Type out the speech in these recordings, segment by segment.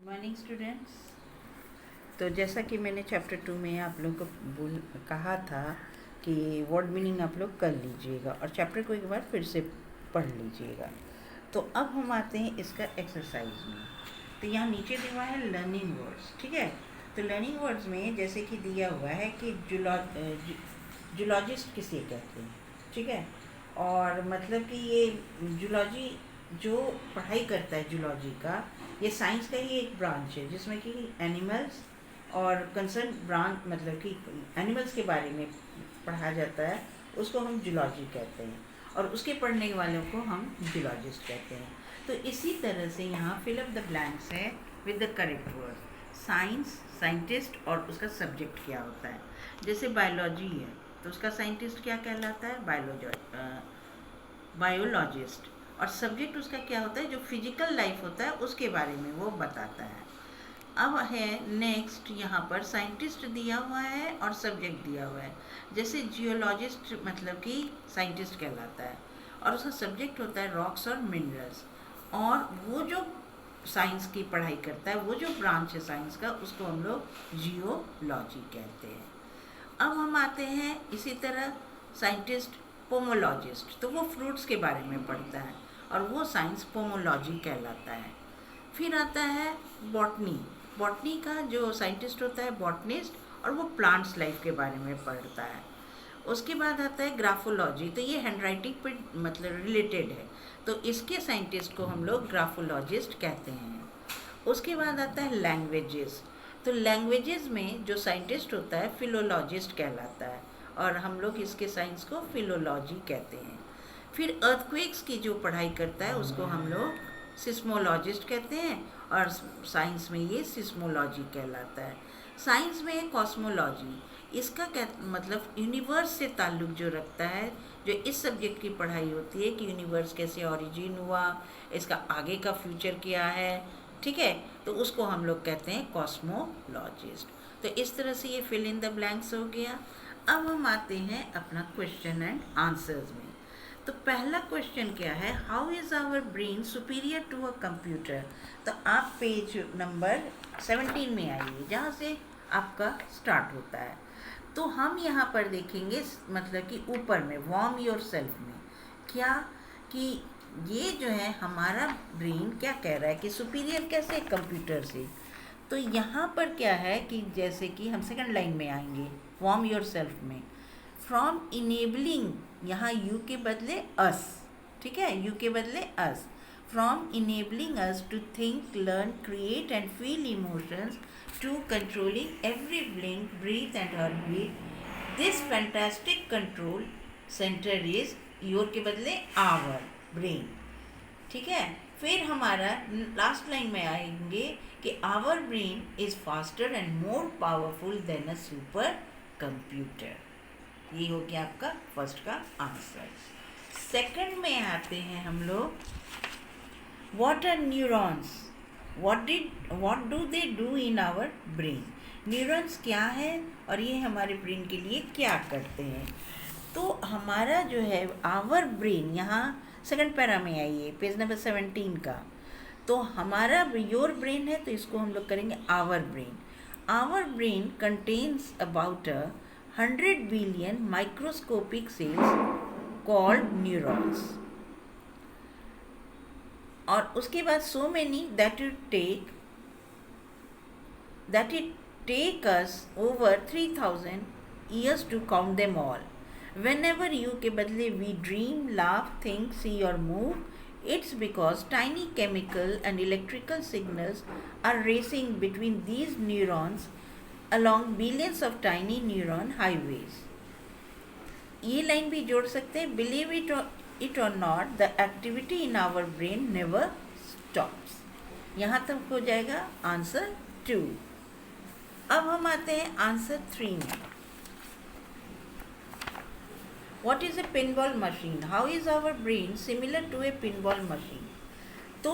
Morning students. तो जैसा कि मैंने चैप्टर 2 में आप लोग को कहा था कि वर्ड मीनिंग आप लोग कर लीजिएगा और चैप्टर को एक बार फिर से पढ़ लीजिएगा। तो अब हम आते हैं इसका एक्सरसाइज में। तो यहाँ नीचे दिया हुआ है लर्निंग वर्ड्स, ठीक है। तो लर्निंग वर्ड्स में जैसे कि दिया हुआ है कि जूलॉजिस्ट किसे कहते हैं, ठीक है। और मतलब कि ये जूलॉजी जो पढ़ाई करता है जूलॉजी का, ये साइंस का ही एक ब्रांच है जिसमें कि एनिमल्स और कंसर्न ब्रांच मतलब कि एनिमल्स के बारे में पढ़ा जाता है, उसको हम जूलॉजी कहते हैं और उसके पढ़ने वालों को हम जूलॉजिस्ट कहते हैं। तो इसी तरह से यहाँ फिल अप द ब्लैंक्स है with the correct word. Science scientist और उसका सब्जेक्ट क्या होता है। जैसे बायोलॉजी है तो उसका साइंटिस्ट क्या कहलाता है, बायोलॉजिस्ट। और सब्जेक्ट उसका क्या होता है, जो फिजिकल लाइफ होता है उसके बारे में वो बताता है। अब है नेक्स्ट, यहाँ पर साइंटिस्ट दिया हुआ है और सब्जेक्ट दिया हुआ है। जैसे जियोलॉजिस्ट मतलब कि साइंटिस्ट कहलाता है और उसका सब्जेक्ट होता है रॉक्स और मिनरल्स। और वो जो साइंस की पढ़ाई करता है, वो जो ब्रांच है साइंस का, उसको हम लोग जियोलॉजी कहते हैं। अब हम आते हैं इसी तरह साइंटिस्ट पोमोलॉजिस्ट, तो वो फ्रूट्स के बारे में पढ़ता है और वो साइंस पोमोलॉजी कहलाता है। फिर आता है बॉटनी। बॉटनी का जो साइंटिस्ट होता है बॉटनिस्ट और वो प्लांट्स लाइफ के बारे में पढ़ता है। उसके बाद आता है ग्राफोलॉजी, तो ये हैंडराइटिंग पे मतलब रिलेटेड है, तो इसके साइंटिस्ट को हम लोग ग्राफोलॉजिस्ट कहते हैं। उसके बाद आता है लैंग्वेजेस। तो लैंग्वेजेस में जो साइंटिस्ट होता है फिलोलॉजिस्ट कहलाता है और हम लोग इसके साइंस को फिलोलॉजी कहते हैं। फिर अर्थक्वेक्स की जो पढ़ाई करता है उसको हम लोग सिस्मोलॉजिस्ट कहते हैं और साइंस में ये सिस्मोलॉजी कहलाता है। साइंस में है कॉस्मोलॉजी, इसका क्या मतलब यूनिवर्स से ताल्लुक़ जो रखता है, जो इस सब्जेक्ट की पढ़ाई होती है कि यूनिवर्स कैसे ओरिजिन हुआ, इसका आगे का फ्यूचर क्या है, ठीक है, तो उसको हम लोग कहते हैं कॉस्मोलॉजिस्ट। तो इस तरह से ये फिल इन द ब्लैंक्स हो गया। अब हम आते हैं अपना क्वेश्चन एंड आंसर्स में। तो पहला क्वेश्चन क्या है, how is our brain superior to a computer. तो आप पेज नंबर 17 में आइए जहाँ से आपका स्टार्ट होता है। तो हम यहाँ पर देखेंगे मतलब कि ऊपर में वार्म योर सेल्फ में क्या कि ये जो है हमारा ब्रेन क्या कह रहा है कि सुपीरियर कैसे कंप्यूटर से। तो यहाँ पर क्या है कि जैसे कि हम सेकंड लाइन में आएंगे वार्म योर सेल्फ में, फ्रॉम इनेबलिंग, यहाँ यू के बदले अस, ठीक है, यू के बदले us, from enabling us to think learn create and feel emotions to controlling every blink breath and heartbeat, this fantastic control centre is your के बदले आवर ब्रेन, ठीक है। फिर हमारा लास्ट लाइन में आएंगे कि our brain is faster and more powerful than a super computer. ये हो गया आपका फर्स्ट का आंसर। सेकंड में आते हैं हम लोग, what are neurons, what do they do in our brain. न्यूरॉन्स क्या है और ये हमारे ब्रेन के लिए क्या करते हैं। तो हमारा जो है आवर ब्रेन, यहाँ सेकंड पैरा में आइए पेज नंबर 17 का। तो हमारा योर ब्रेन है तो इसको हम लोग करेंगे our brain. Our brain contains about 100 billion microscopic cells called neurons. और उसके बाद so many that it take us over 3000 years to count them all. Whenever you के बदले we dream, laugh, think, see or move, it's because tiny chemical and electrical signals are racing between these neurons along billions of tiny neuron highways. ये line भी जोड़ सकते हैं, believe it or not, the activity in our brain never stops. यहाँ तक हो जाएगा answer 2। अब हम आते हैं आंसर 3 में। What is a pinball machine? How is our brain similar to a pinball machine? तो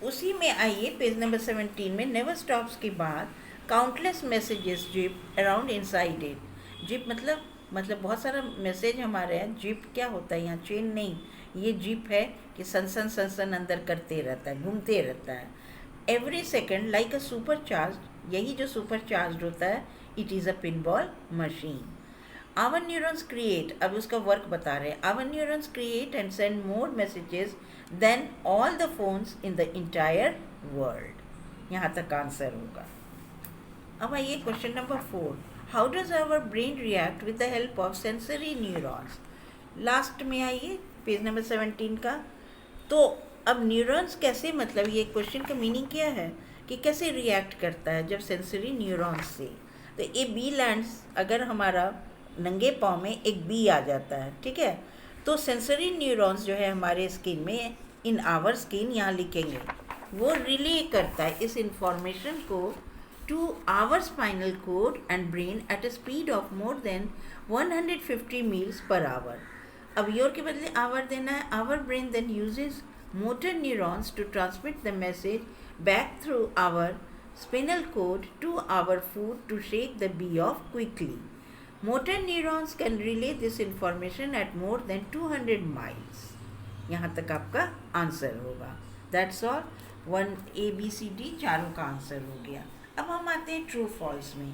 उसी में आइए पेज नंबर 17 में नेवर स्टॉप्स के बाद countless messages zip around inside it. Zip मतलब बहुत सारा मैसेज हमारे यहाँ। जिप क्या होता है, यहाँ चेन नहीं, ये जिप है कि सन सन सन सन अंदर करते रहता है, घूमते रहता है। every second like a supercharged, यही जो supercharged होता है, it is a pinball machine. Our neurons create, अब उसका वर्क बता रहे हैं, our neurons create and send more messages than all the phones in the entire world. यहाँ तक आंसर होगा. अब आइए question number 4. How does our brain react with the help of sensory neurons. Last में आइए पेज नंबर 17 का. तो अब न्यूरॉन्स कैसे, मतलब ये क्वेश्चन का मीनिंग क्या है कि कैसे रिएक्ट करता है जब सेंसरी न्यूरॉन्स से. तो ये बी लैंड्स, अगर हमारा नंगे पाँव में एक बी आ जाता है, ठीक है, तो सेंसरी न्यूरॉन्स जो है हमारे स्किन में, इन आवर स्किन यहाँ लिखेंगे, वो रिले करता है इस इंफॉर्मेशन को to our spinal cord and brain at a speed of more than 150 miles per hour. अब योर के बदले आवर देना है. Our brain then uses motor neurons to transmit the message back through our spinal cord to our foot to shake the bee off quickly. Motor neurons can relay this information at more than 200 miles. यहाँ तक आपका answer होगा. That's all. 1 A B C D चारों का answer हो गया. अब हम आते हैं ट्रू फॉल्स में.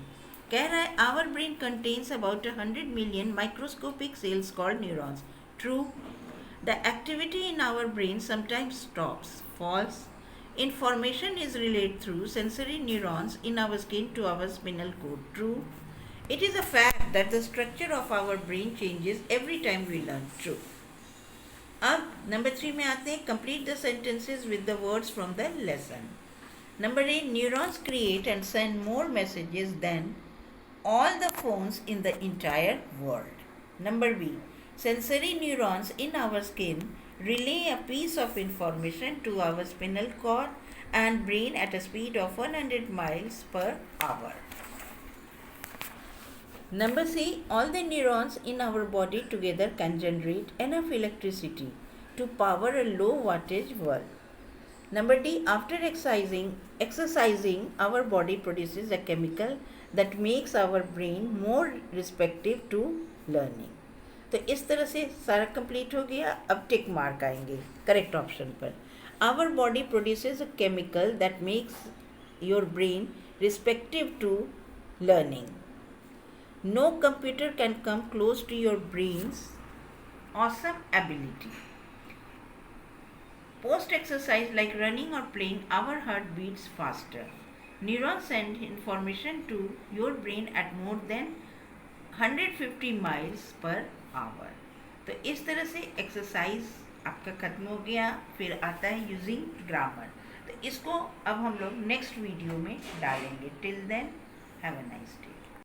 कह रहा है our brain contains about 100 million microscopic cells called neurons. True. The activity in our brain sometimes stops. False. Information is relayed through sensory neurons in our skin to our spinal cord. True. It is a fact that the structure of our brain changes every time we learn. True. अब number 3 में आते हैं. Complete the sentences with the words from the lesson. Number 8, neurons create and send more messages than all the phones in the entire world. Number B, sensory neurons in our skin relay a piece of information to our spinal cord and brain at a speed of 100 miles per hour. Number C, all the neurons in our body together can generate enough electricity to power a low wattage bulb. Number D, after exercising, our body produces a chemical that makes our brain more receptive to learning. तो इस तरह से सारा complete हो गया. अब tick mark आएंगे correct option पर. Our body produces a chemical that makes your brain receptive to learning. No computer can come close to your brain's awesome ability. Post-exercise like running or playing, our heart beats faster. Neurons send information to your brain at more than 150 miles per hour. तो इस तरह से exercise आपका खत्म हो गया. फिर आता है यूजिंग ग्रामर. तो इसको अब हम लोग नेक्स्ट वीडियो में डालेंगे. Till then have a nice day.